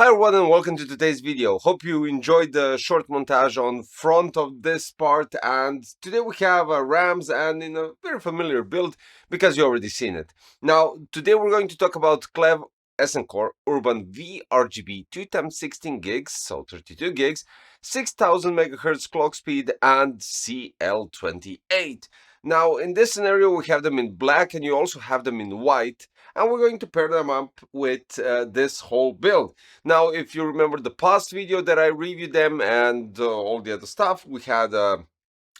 Hi everyone and welcome to today's video. Hope you enjoyed the short montage on front of this part, and today we have RAMs and in a very familiar build because you already seen it. Now today we're going to talk about KLEVV Urban V RGB 2x16 gigs, so 32 gigs, 6000 MHz clock speed and CL28. Now in this scenario we have them in black and you also have them in white, and we're going to pair them up with this whole build. Now, if you remember the past video that I reviewed them and all the other stuff, we had a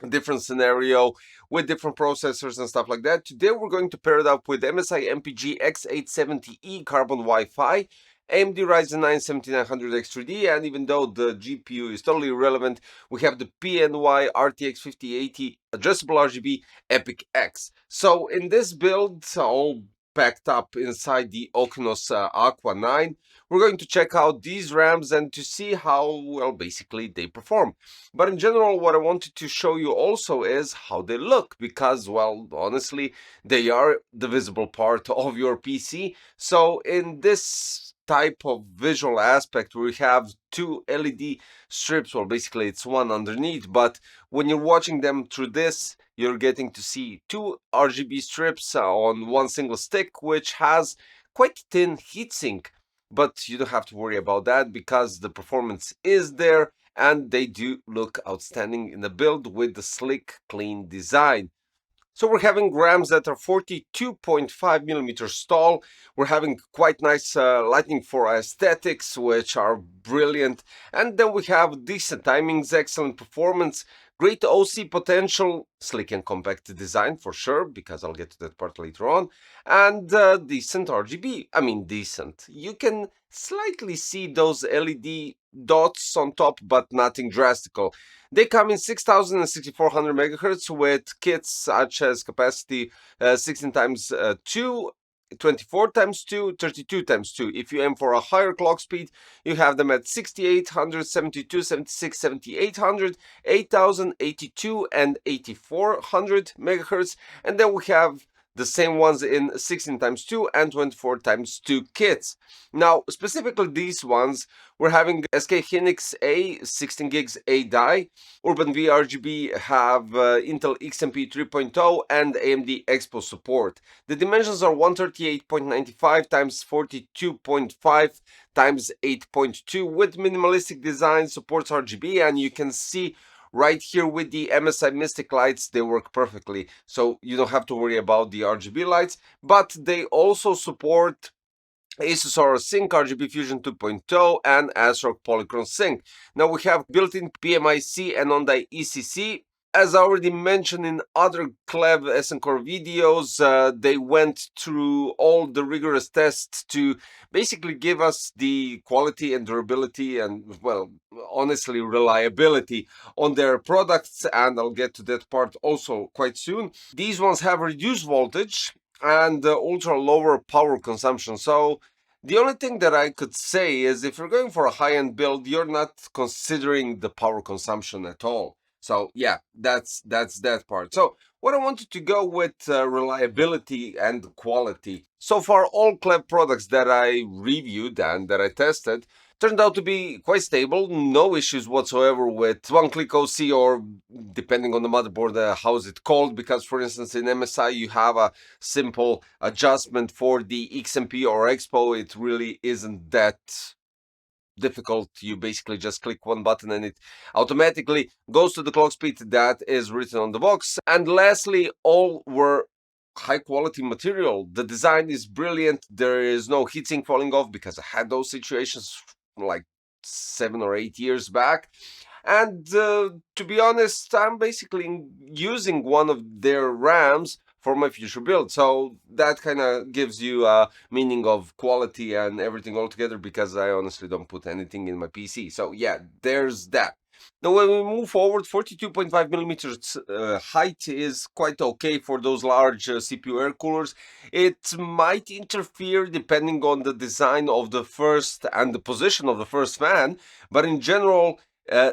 different scenario with different processors and stuff like that. Today we're going to pair it up with MSI MPG X870E Carbon Wi-Fi, AMD Ryzen 9 7900X3D, and even though the GPU is totally irrelevant, we have the PNY RTX 5080 addressable RGB EPIC X. So in this build, all packed up inside the Okinos Aqua 9, we're going to check out these RAMs and to see how, well, basically they perform. But in general, what I wanted to show you also is how they look, because, well, honestly, they are the visible part of your PC. So in this type of visual aspect, we have two LED strips. Well, basically it's one underneath, but when you're watching them through this, you're getting to see two RGB strips on one single stick, which has quite thin heatsink. But you don't have to worry about that because the performance is there and they do look outstanding in the build with the slick, clean design. So we're having RAMs that are 42.5 millimeters tall. We're having quite nice lighting for aesthetics, which are brilliant. And then we have decent timings, excellent performance, great OC potential, slick and compact design for sure, because I'll get to that part later on, and decent RGB. I mean, decent. You can slightly see those LED dots on top, but nothing drastical. They come in 6000 and 6400 MHz with kits such as capacity 16 times 2, 24 times 2, 32 times 2. If you aim for a higher clock speed, you have them at 6800, 72, 76, 7800, 8000, 82, and 8400 MHz. And then we have the same ones in 16 times 2 and 24 times 2 kits. Now, specifically these ones, we're having SK Hynix A 16 gigs A die. Urban V RGB have Intel XMP 3.0 and AMD EXPO support. The dimensions are 138.95 times 42.5 times 8.2 with minimalistic design, supports RGB, and you can see right here with the MSI Mystic lights, they work perfectly. So you don't have to worry about the RGB lights, but they also support Asus Aura Sync, RGB Fusion 2.0, and ASRock Polychron Sync. Now we have built-in PMIC and on-die ECC. As I already mentioned in other KLEVV S&Core videos, they went through all the rigorous tests to basically give us the quality and durability and, well, honestly, reliability on their products, and I'll get to that part also quite soon. These ones have reduced voltage and ultra lower power consumption. So the only thing that I could say is if you're going for a high-end build, you're not considering the power consumption at all. So yeah, that's that part. So what I wanted to go with reliability and quality. So far, all KLEVV products that I reviewed and that I tested turned out to be quite stable, no issues whatsoever with one-click OC or depending on the motherboard, how is it called, because for instance in MSI you have a simple adjustment for the XMP or EXPO. It really isn't that difficult. You basically just click one button and it automatically goes to the clock speed that is written on the box. And lastly, all were high quality material. The design is brilliant. There is no heatsink falling off because I had those situations like 7 or 8 years back. And to be honest, I'm basically using one of their RAMs for my future build. So that kind of gives you a meaning of quality and everything all together, because I honestly don't put anything in my PC. So yeah, there's that. Now when we move forward, 42.5 millimeters height is quite okay for those large CPU air coolers. It might interfere depending on the design of the first and the position of the first fan, but in general,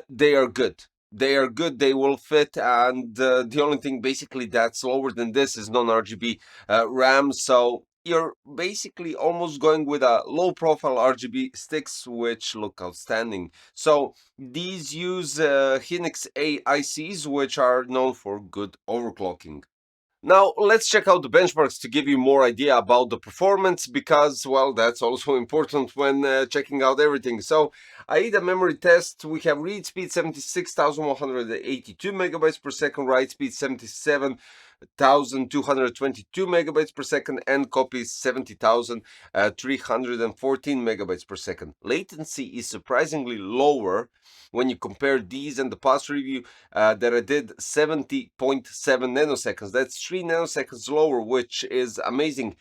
they are good. They are good, they will fit, and the only thing basically that's lower than this is non-RGB RAM, so you're basically almost going with a low profile RGB sticks, which look outstanding. So these use Hynix A ICs, which are known for good overclocking. Now, let's check out the benchmarks to give you more idea about the performance because, well, that's also important when checking out everything. So, AIDA memory test, we have read speed 76,182 megabytes per second, write speed 77,222 megabytes per second, and copy 70,314 megabytes per second. Latency is surprisingly lower when you compare these and the past review that I did 70.7 nanoseconds. That's 3 nanoseconds lower, which is amazing.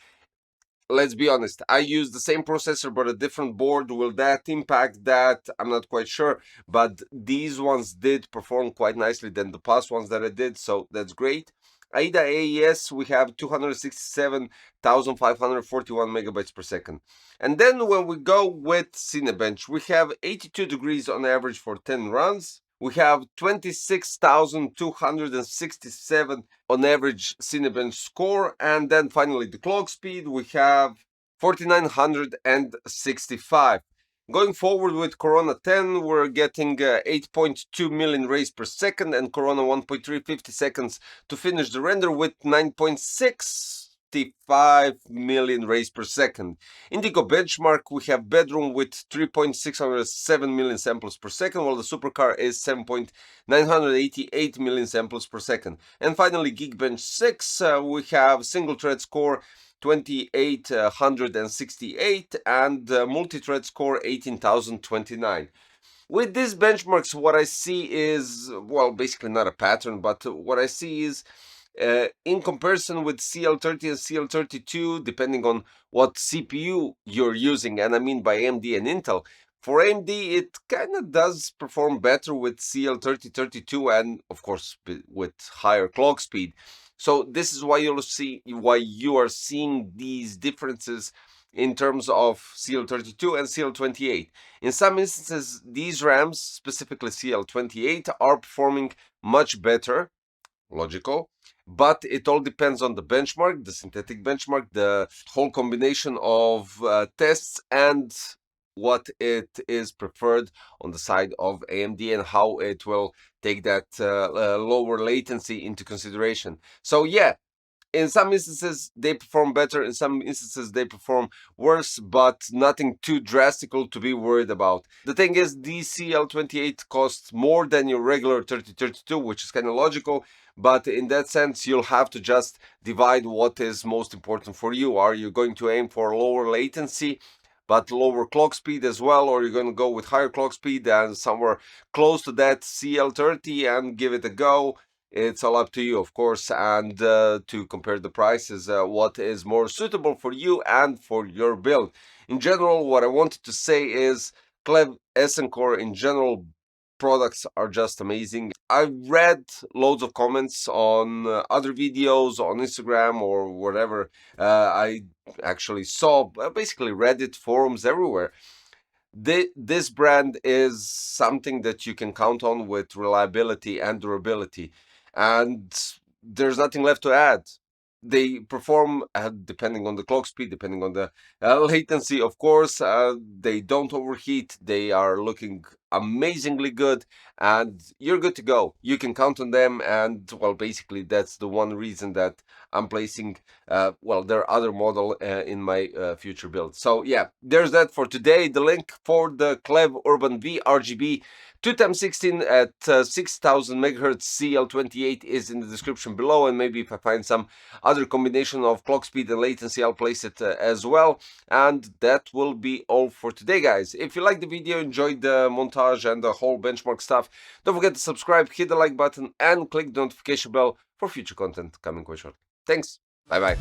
Let's be honest, I use the same processor but a different board. Will that impact that? I'm not quite sure, but these ones did perform quite nicely than the past ones that I did, so that's great. AIDA AES, we have 267,541 megabytes per second. And then when we go with Cinebench, we have 82 degrees on average for 10 runs. We have 26,267 on average Cinebench score. And then finally the clock speed, we have 4,965. Going forward with Corona 10, we're getting 8.2 million rays per second and Corona 1.350 seconds to finish the render with 9.65 million rays per second. Indigo benchmark, we have Bedroom with 3.607 million samples per second, while the Supercar is 7.988 million samples per second. And finally, Geekbench 6, we have single thread score 2868 and multi-thread score 18,029. With these benchmarks, what I see is, well, basically not a pattern, but what I see is in comparison with CL30 and CL32, depending on what CPU you're using, and I mean by AMD and Intel, for AMD, it kind of does perform better with CL3032 and, of course, with higher clock speed. So this is why you are seeing these differences in terms of CL32 and CL28. In some instances, these RAMs, specifically CL28, are performing much better, logical, but it all depends on the benchmark, the synthetic benchmark, the whole combination of tests and what it is preferred on the side of AMD and how it will take that lower latency into consideration. So yeah, in some instances they perform better, in some instances they perform worse, but nothing too drastical to be worried about. The thing is, DCL28 costs more than your regular 3032, which is kind of logical, but in that sense you'll have to just divide what is most important for you. Are you going to aim for lower latency but lower clock speed as well, or you're going to go with higher clock speed and somewhere close to that CL30 and give it a go? It's all up to you, of course, and to compare the prices, what is more suitable for you and for your build. In general, what I wanted to say is KLEVV Essence Core in general products are just amazing. I read loads of comments on other videos on Instagram or whatever. I actually saw basically Reddit forums everywhere. This brand is something that you can count on with reliability and durability, and there's nothing left to add. They perform depending on the clock speed, depending on the latency, of course. They don't overheat. They are looking amazingly good, and you're good to go. You can count on them, and well, basically that's the one reason that I'm placing well, their other model in my future build. So yeah, there's that for today. The link for the KLEVV Urban V RGB 2x16 at 6000 megahertz CL28 is in the description below, and maybe if I find some other combination of clock speed and latency, I'll place it as well. And that will be all for today, guys. If you liked the video, enjoyed the montage and the whole benchmark stuff, don't forget to subscribe, hit the like button, and click the notification bell for future content coming quite shortly. Thanks. Bye bye.